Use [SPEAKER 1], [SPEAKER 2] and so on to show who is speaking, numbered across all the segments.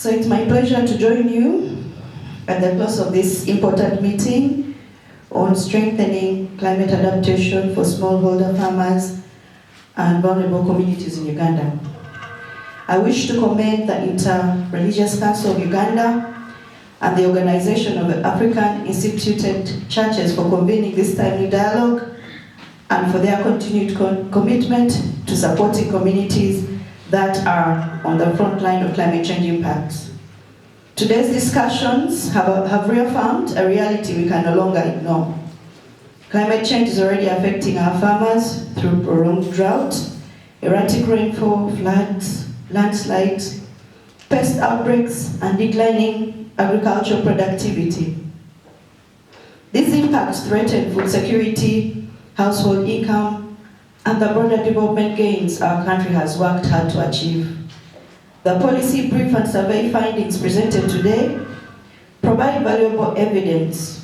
[SPEAKER 1] So it's my pleasure to join you at the close of this important meeting on strengthening climate adaptation for smallholder farmers and vulnerable communities in Uganda. I wish to commend the Inter-Religious Council of Uganda and the Organization of the African Instituted Churches for convening this timely dialogue and for their continued commitment to supporting communities that are on the front line of climate change impacts. Today's discussions have reaffirmed a reality we can no longer ignore. Climate change is already affecting our farmers through prolonged drought, erratic rainfall, floods, landslides, pest outbreaks, and declining agricultural productivity. These impacts threaten food security, household income, and the broader development gains our country has worked hard to achieve. The policy brief and survey findings presented today provide valuable evidence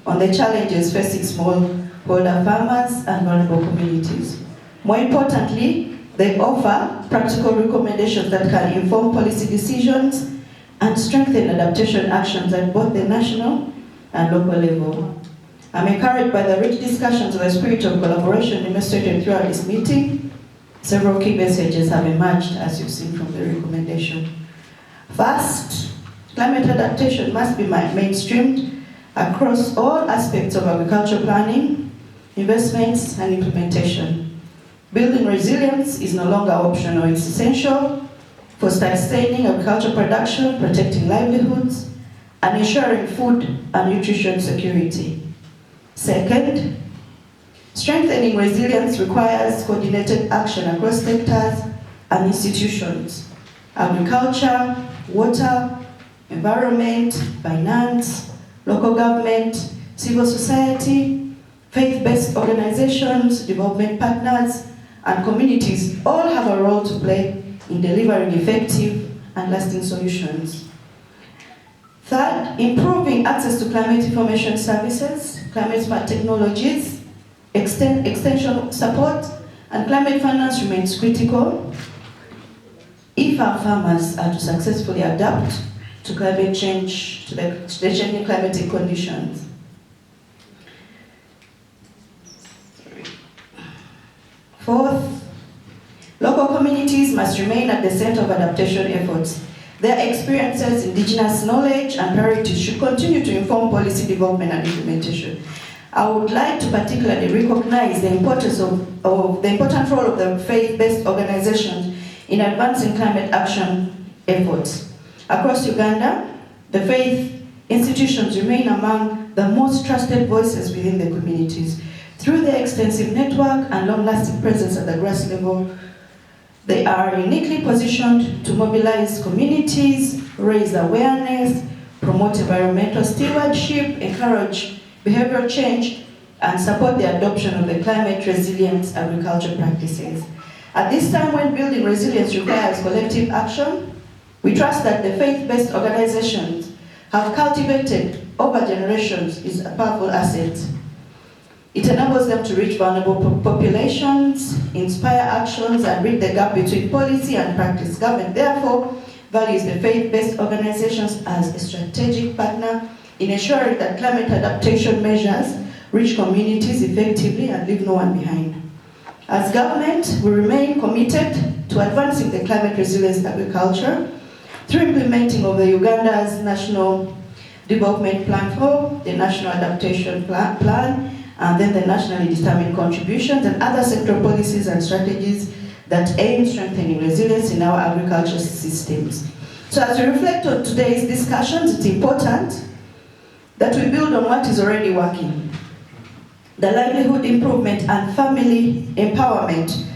[SPEAKER 1] on the challenges facing smallholder farmers and vulnerable communities. More importantly, they offer practical recommendations that can inform policy decisions and strengthen adaptation actions at both the national and local level. I'm encouraged by the rich discussions of the spirit of collaboration demonstrated throughout this meeting. Several key messages have emerged, as you've seen from the recommendation. First, climate adaptation must be mainstreamed across all aspects of agricultural planning, investments, and implementation. Building resilience is no longer optional, it's essential for sustaining agricultural production, protecting livelihoods, and ensuring food and nutrition security. Second, strengthening resilience requires coordinated action across sectors and institutions: agriculture, water, environment, finance, local government, civil society, faith-based organizations, development partners, and communities all have a role to play in delivering effective and lasting solutions. Third, improving access to climate information services, climate smart technologies, extension support, and climate finance remains critical if our farmers are to successfully adapt to climate change, to the changing climatic conditions. Fourth, local communities must remain at the center of adaptation efforts. Their experiences, indigenous knowledge, and priorities should continue to inform policy development and implementation. I would like to particularly recognize the importance of the important role of the faith-based organizations in advancing climate action efforts. Across Uganda, the faith institutions remain among the most trusted voices within the communities. Through their extensive network and long-lasting presence at the grass level, they are uniquely positioned to mobilize communities, raise awareness, promote environmental stewardship, encourage behavioral change, and support the adoption of the climate-resilient agriculture practices. At this time when building resilience requires collective action, we trust that the faith-based organizations have cultivated over generations is a powerful asset. It enables them to reach vulnerable populations, inspire actions, and bridge the gap between policy and practice. Government, therefore, values the faith-based organizations as a strategic partner in ensuring that climate adaptation measures reach communities effectively and leave no one behind. As government, we remain committed to advancing the climate resilience agriculture through implementing of the Uganda's National Development Plan 4, the National Adaptation Plan, and then the nationally determined contributions and other sectoral policies and strategies that aim strengthening resilience in our agricultural systems. So as we reflect on today's discussions, it's important that we build on what is already working. The livelihood improvement and family empowerment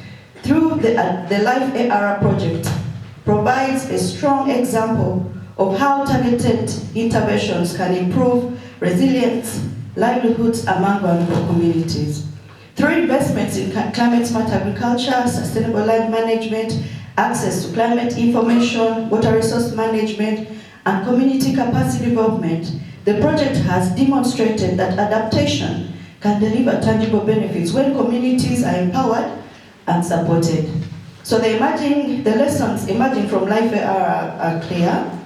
[SPEAKER 1] through the Life ARA project provides a strong example of how targeted interventions can improve resilience, livelihoods among vulnerable communities. Through investments in climate smart agriculture, sustainable land management, access to climate information, water resource management, and community capacity development, the project has demonstrated that adaptation can deliver tangible benefits when communities are empowered and supported. So the lessons emerging from Life are clear.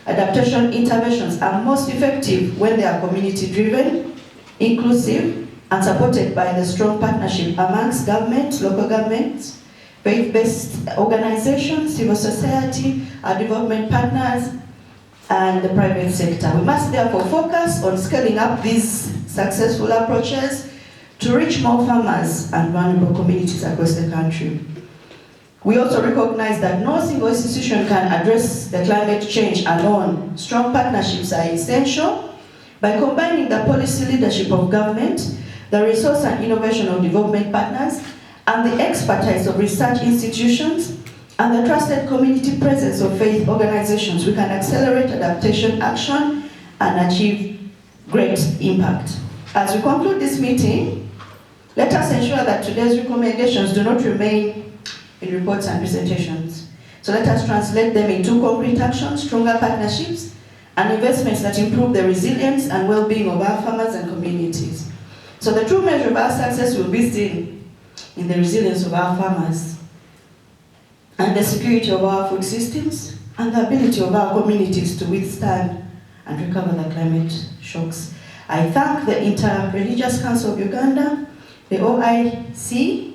[SPEAKER 1] adaptation interventions are most effective when they are community-driven, inclusive, and supported by the strong partnership amongst government, local governments, faith-based organizations, civil society, our development partners, and the private sector. We must therefore focus on scaling up these successful approaches to reach more farmers and vulnerable communities across the country. We also recognize that no single institution can address the climate change alone. Strong partnerships are essential. By combining the policy leadership of government, the resource and innovation of development partners, and the expertise of research institutions, and the trusted community presence of faith organizations, we can accelerate adaptation action and achieve great impact. As we conclude this meeting, let us ensure that today's recommendations do not remain in reports and presentations. So let us translate them into concrete actions, stronger partnerships, and investments that improve the resilience and well-being of our farmers and communities. So the true measure of our success will be seen in the resilience of our farmers, and the security of our food systems, and the ability of our communities to withstand and recover the climate shocks. I thank the Inter-Religious Council of Uganda, the OAIC,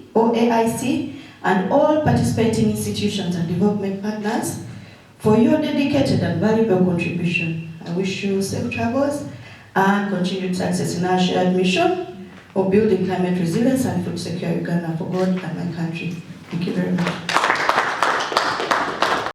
[SPEAKER 1] and all participating institutions and development partners for your dedicated and valuable contribution. I wish you safe travels and continued success in our shared mission of building climate resilience and food secure Uganda for God and my country. Thank you very much.